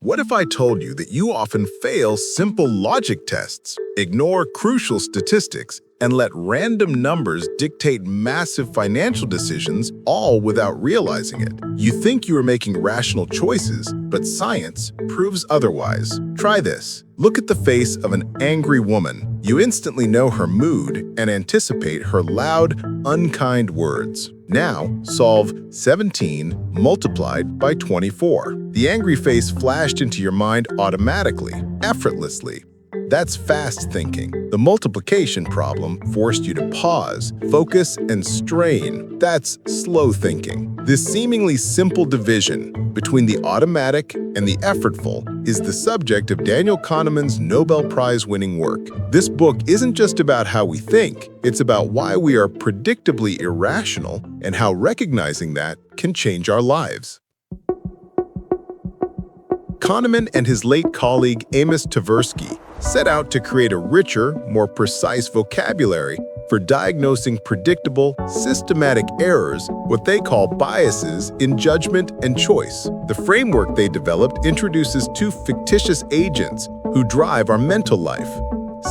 What if I told you that you often fail simple logic tests, ignore crucial statistics, and let random numbers dictate massive financial decisions, all without realizing it? You think you are making rational choices, but science proves otherwise. Try this. Look at the face of an angry woman. You instantly know her mood and anticipate her loud, unkind words. Now, solve 17 multiplied by 24. The angry face flashed into your mind automatically, effortlessly. That's fast thinking. The multiplication problem forced you to pause, focus, and strain. That's slow thinking. This seemingly simple division between the automatic and the effortful is the subject of Daniel Kahneman's Nobel Prize-winning work. This book isn't just about how we think, it's about why we are predictably irrational and how recognizing that can change our lives. Kahneman and his late colleague Amos Tversky set out to create a richer, more precise vocabulary for diagnosing predictable, systematic errors, what they call biases, in judgment and choice. The framework they developed introduces two fictitious agents who drive our mental life: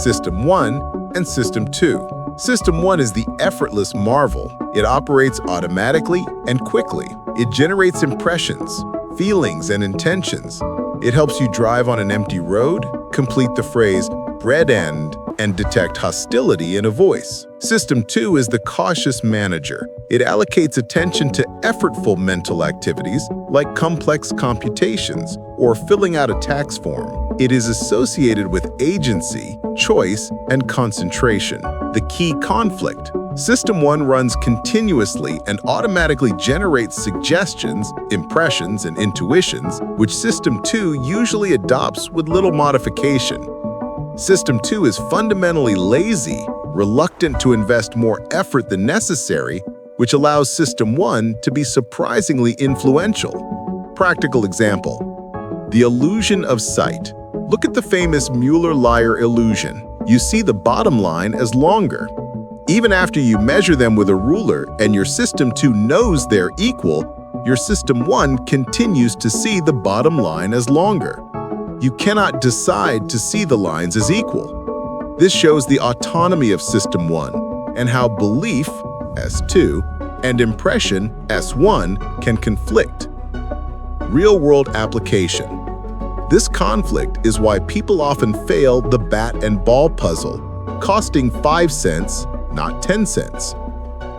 System 1 and System 2. System 1 is the effortless marvel. It operates automatically and quickly. It generates impressions, feelings, and intentions. It helps you drive on an empty road, complete the phrase "bread end," and detect hostility in a voice. System 2 is the cautious manager. It allocates attention to effortful mental activities like complex computations or filling out a tax form. It is associated with agency, choice, and concentration. The key conflict: System 1 runs continuously and automatically generates suggestions, impressions, and intuitions, which System 2 usually adopts with little modification. System 2 is fundamentally lazy, reluctant to invest more effort than necessary, which allows System 1 to be surprisingly influential. Practical example: the illusion of sight. Look at the famous Müller-Lyer illusion. You see the bottom line as longer. Even after you measure them with a ruler and your System 2 knows they're equal, your System 1 continues to see the bottom line as longer. You cannot decide to see the lines as equal. This shows the autonomy of System 1 and how belief, S2, and impression, S1, can conflict. Real-world application. This conflict is why people often fail the bat and ball puzzle, costing 5 cents, not 10 cents.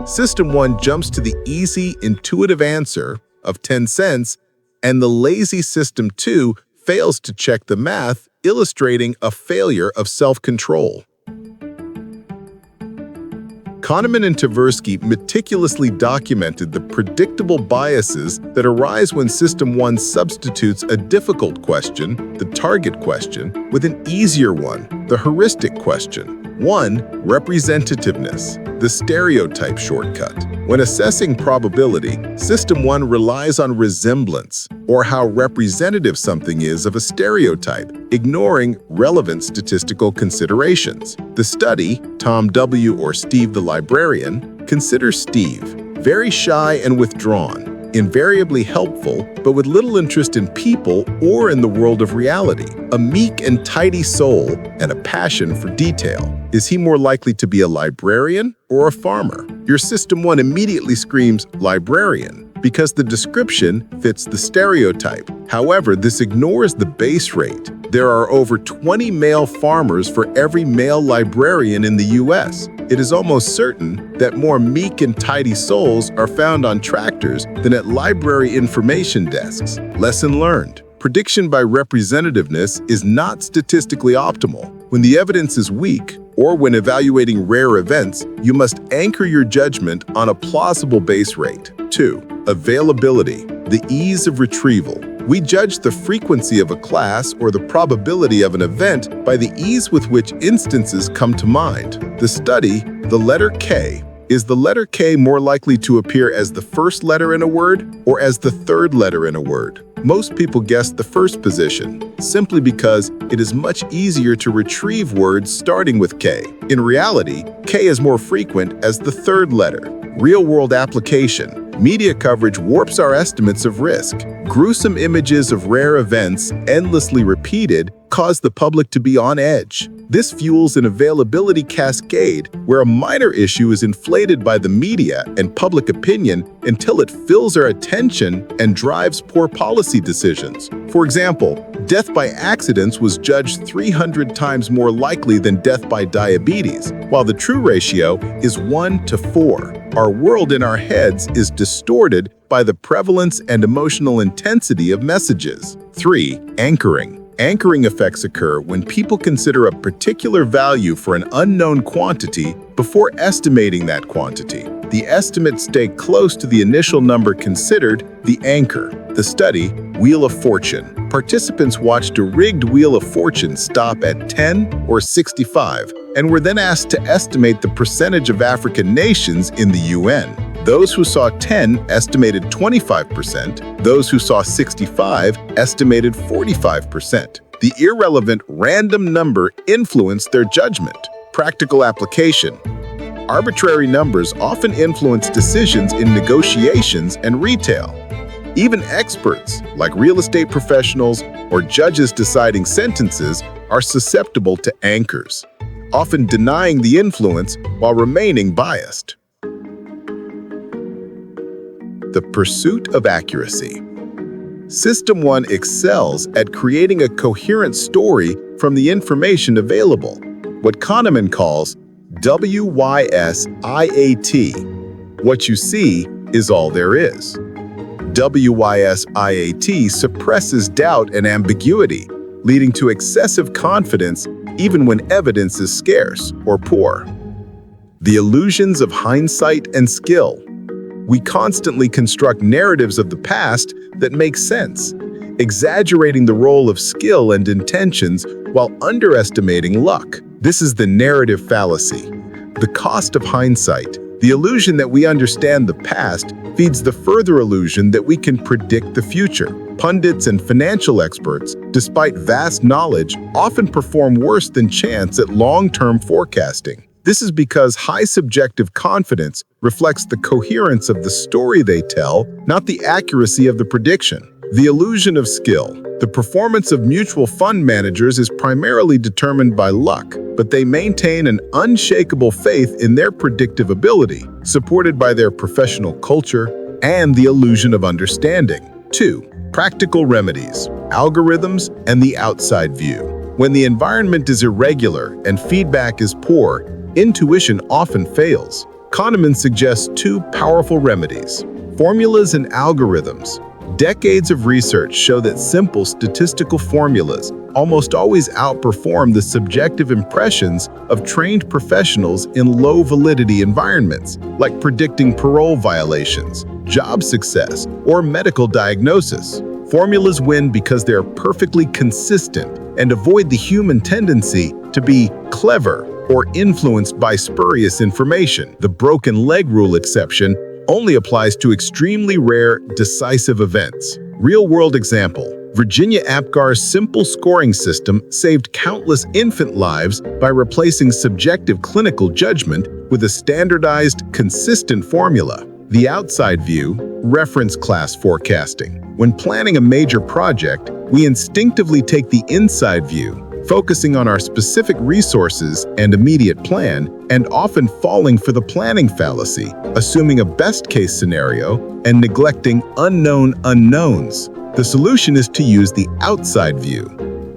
System 1 jumps to the easy, intuitive answer of 10 cents, and the lazy System 2 fails to check the math, illustrating a failure of self-control. Kahneman and Tversky meticulously documented the predictable biases that arise when System 1 substitutes a difficult question, the target question, with an easier one, the heuristic question. 1. Representativeness, the stereotype shortcut. When assessing probability, System 1 relies on resemblance, or how representative something is of a stereotype, ignoring relevant statistical considerations. The study, Tom W. or Steve the librarian, considers Steve very shy and withdrawn, invariably helpful, but with little interest in people or in the world of reality, a meek and tidy soul, and a passion for detail. Is he more likely to be a librarian or a farmer? Your System 1 immediately screams librarian because the description fits the stereotype. However, this ignores the base rate. There are over 20 male farmers for every male librarian in the US. It is almost certain that more meek and tidy souls are found on tractors than at library information desks. Lesson learned: prediction by representativeness is not statistically optimal. When the evidence is weak, or when evaluating rare events, you must anchor your judgment on a plausible base rate. 2. Availability, the ease of retrieval. We judge the frequency of a class or the probability of an event by the ease with which instances come to mind. The study, the letter K. Is the letter K more likely to appear as the first letter in a word or as the third letter in a word? Most people guess the first position, simply because it is much easier to retrieve words starting with K. In reality, K is more frequent as the third letter. Real-world application. Media coverage warps our estimates of risk. Gruesome images of rare events, endlessly repeated, cause the public to be on edge. This fuels an availability cascade where a minor issue is inflated by the media and public opinion until it fills our attention and drives poor policy decisions. For example, death by accidents was judged 300 times more likely than death by diabetes, while the true ratio is 1 to 4. Our world in our heads is distorted by the prevalence and emotional intensity of messages. 3. Anchoring. Anchoring effects occur when people consider a particular value for an unknown quantity before estimating that quantity. The estimates stay close to the initial number considered, the anchor. The study, Wheel of Fortune. Participants watched a rigged Wheel of Fortune stop at 10 or 65 and were then asked to estimate the percentage of African nations in the UN. Those who saw 10 estimated 25%, those who saw 65 estimated 45%. The irrelevant random number influenced their judgment. Practical application. Arbitrary numbers often influence decisions in negotiations and retail. Even experts, like real estate professionals or judges deciding sentences, are susceptible to anchors, often denying the influence while remaining biased. The pursuit of accuracy. System 1 excels at creating a coherent story from the information available, what Kahneman calls WYSIAT. What you see is all there is. WYSIAT suppresses doubt and ambiguity, leading to excessive confidence even when evidence is scarce or poor. The illusions of hindsight and skill. We constantly construct narratives of the past that make sense, exaggerating the role of skill and intentions while underestimating luck. This is the narrative fallacy. The cost of hindsight. The illusion that we understand the past feeds the further illusion that we can predict the future. Pundits and financial experts, despite vast knowledge, often perform worse than chance at long-term forecasting. This is because high subjective confidence reflects the coherence of the story they tell, not the accuracy of the prediction. The illusion of skill. The performance of mutual fund managers is primarily determined by luck, but they maintain an unshakable faith in their predictive ability, supported by their professional culture and the illusion of understanding. 2. Practical remedies, algorithms, and the outside view. When the environment is irregular and feedback is poor, intuition often fails. Kahneman suggests 2 powerful remedies: formulas and algorithms. Decades of research show that simple statistical formulas almost always outperform the subjective impressions of trained professionals in low-validity environments, like predicting parole violations, job success, or medical diagnosis. Formulas win because they are perfectly consistent and avoid the human tendency to be clever or influenced by spurious information. The broken leg rule exception only applies to extremely rare, decisive events. Real-world example. Virginia Apgar's simple scoring system saved countless infant lives by replacing subjective clinical judgment with a standardized, consistent formula. The outside view, reference class forecasting. When planning a major project, we instinctively take the inside view, focusing on our specific resources and immediate plan, and often falling for the planning fallacy, assuming a best-case scenario and neglecting unknown unknowns. The solution is to use the outside view.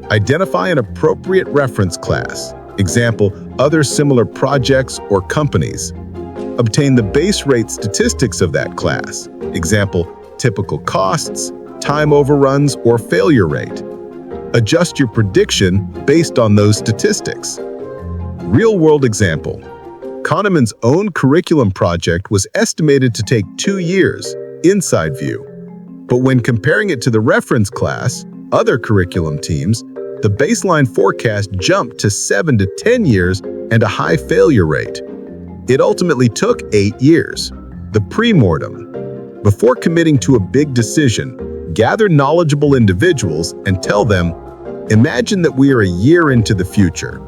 Identify an appropriate reference class, example, other similar projects or companies. Obtain the base rate statistics of that class, example, typical costs, time overruns, or failure rate. Adjust your prediction based on those statistics. Real-world example. Kahneman's own curriculum project was estimated to take 2 years, inside view. But when comparing it to the reference class, other curriculum teams, the baseline forecast jumped to 7 to 10 years and a high failure rate. It ultimately took 8 years. The pre-mortem. Before committing to a big decision, gather knowledgeable individuals and tell them, imagine that we are a year into the future.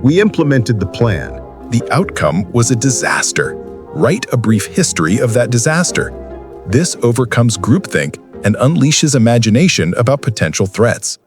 We implemented the plan. The outcome was a disaster. Write a brief history of that disaster. This overcomes groupthink and unleashes imagination about potential threats.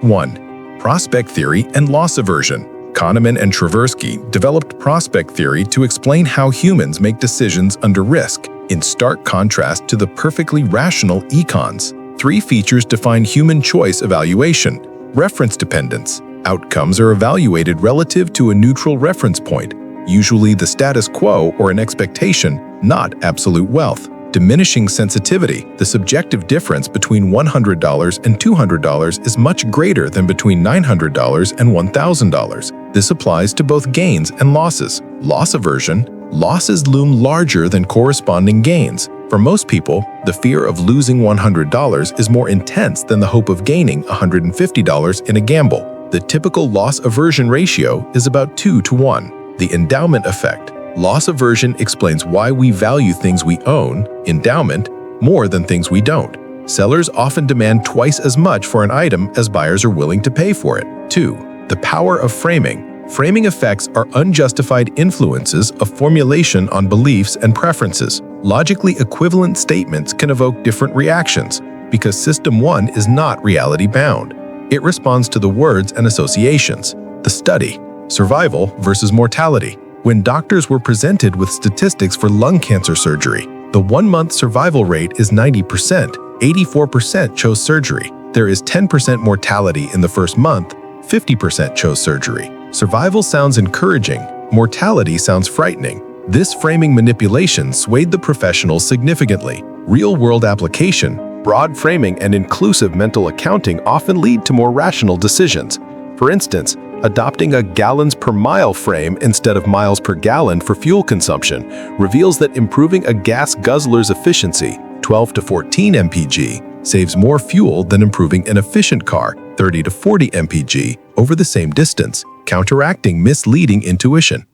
1. Prospect theory and loss aversion. Kahneman and Tversky developed prospect theory to explain how humans make decisions under risk, in stark contrast to the perfectly rational econs. 3 features define human choice evaluation. Reference dependence. Outcomes are evaluated relative to a neutral reference point, usually the status quo or an expectation, not absolute wealth. Diminishing sensitivity. The subjective difference between $100 and $200 is much greater than between $900 and $1,000. This applies to both gains and losses. Loss aversion. Losses loom larger than corresponding gains. For most people, the fear of losing $100 is more intense than the hope of gaining $150 in a gamble. The typical loss aversion ratio is about 2 to 1. The endowment effect. Loss aversion explains why we value things we own, endowment, more than things we don't. Sellers often demand twice as much for an item as buyers are willing to pay for it. 2. The power of framing. Framing effects are unjustified influences of formulation on beliefs and preferences. Logically equivalent statements can evoke different reactions because System 1 is not reality-bound. It responds to the words and associations. The study. Survival versus mortality. When doctors were presented with statistics for lung cancer surgery, the 1-month survival rate is 90%, 84% chose surgery. There is 10% mortality in the first month, 50% chose surgery. Survival sounds encouraging, mortality sounds frightening. This framing manipulation swayed the professionals significantly. Real-world application, broad framing and inclusive mental accounting often lead to more rational decisions. For instance, adopting a gallons per mile frame instead of miles per gallon for fuel consumption reveals that improving a gas guzzler's efficiency, 12 to 14 mpg, saves more fuel than improving an efficient car, 30 to 40 mpg, over the same distance, counteracting misleading intuition.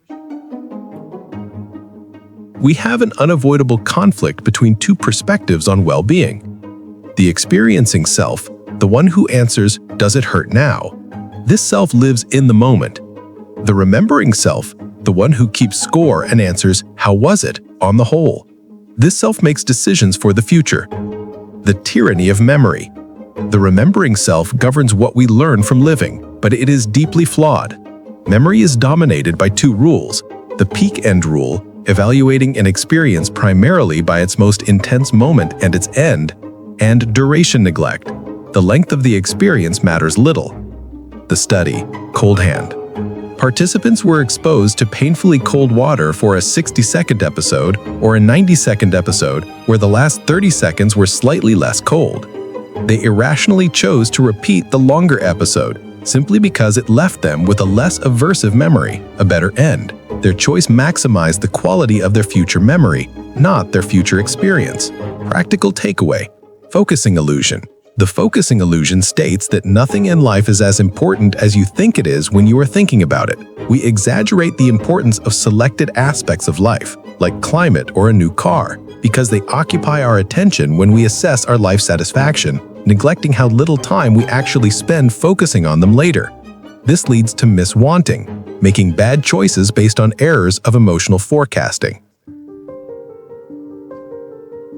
We have an unavoidable conflict between 2 perspectives on well-being. The experiencing self, the one who answers, "Does it hurt now?" This self lives in the moment. The remembering self, the one who keeps score and answers, "How was it, on the whole?" This self makes decisions for the future. The tyranny of memory. The remembering self governs what we learn from living, but it is deeply flawed. Memory is dominated by 2 rules. The peak-end rule, evaluating an experience primarily by its most intense moment and its end, and duration neglect. The length of the experience matters little. The study, cold hand. Participants were exposed to painfully cold water for a 60-second episode or a 90-second episode where the last 30 seconds were slightly less cold. They irrationally chose to repeat the longer episode simply because it left them with a less aversive memory, a better end. Their choice maximized the quality of their future memory, not their future experience. Practical takeaway. Focusing illusion. The focusing illusion states that nothing in life is as important as you think it is when you are thinking about it. We exaggerate the importance of selected aspects of life, like climate or a new car, because they occupy our attention when we assess our life satisfaction, neglecting how little time we actually spend focusing on them later. This leads to miswanting, making bad choices based on errors of emotional forecasting.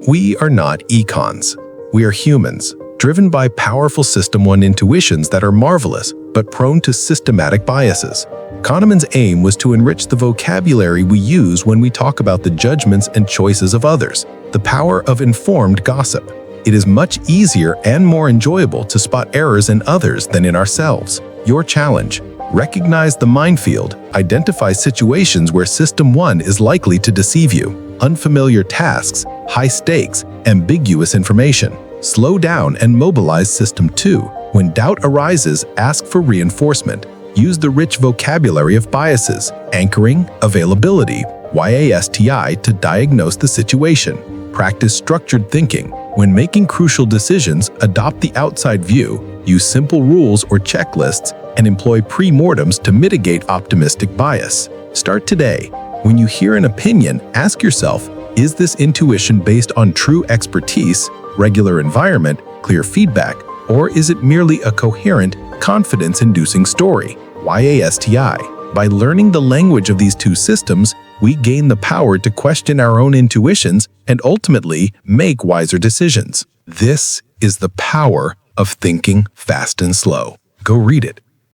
We are not econs. We are humans, driven by powerful System 1 intuitions that are marvelous, but prone to systematic biases. Kahneman's aim was to enrich the vocabulary we use when we talk about the judgments and choices of others, the power of informed gossip. It is much easier and more enjoyable to spot errors in others than in ourselves. Your challenge: recognize the minefield, identify situations where System 1 is likely to deceive you. Unfamiliar tasks, high stakes, ambiguous information. Slow down and mobilize System 2. When doubt arises, ask for reinforcement. Use the rich vocabulary of biases, anchoring, availability, WYSIATI to diagnose the situation. Practice structured thinking. When making crucial decisions, adopt the outside view, use simple rules or checklists, and employ pre-mortems to mitigate optimistic bias. Start today. When you hear an opinion, ask yourself, is this intuition based on true expertise, regular environment, clear feedback, or is it merely a coherent, confidence-inducing story? WYSIATI. By learning the language of these two systems, we gain the power to question our own intuitions and ultimately make wiser decisions. This is the power of thinking fast and slow. Go read it.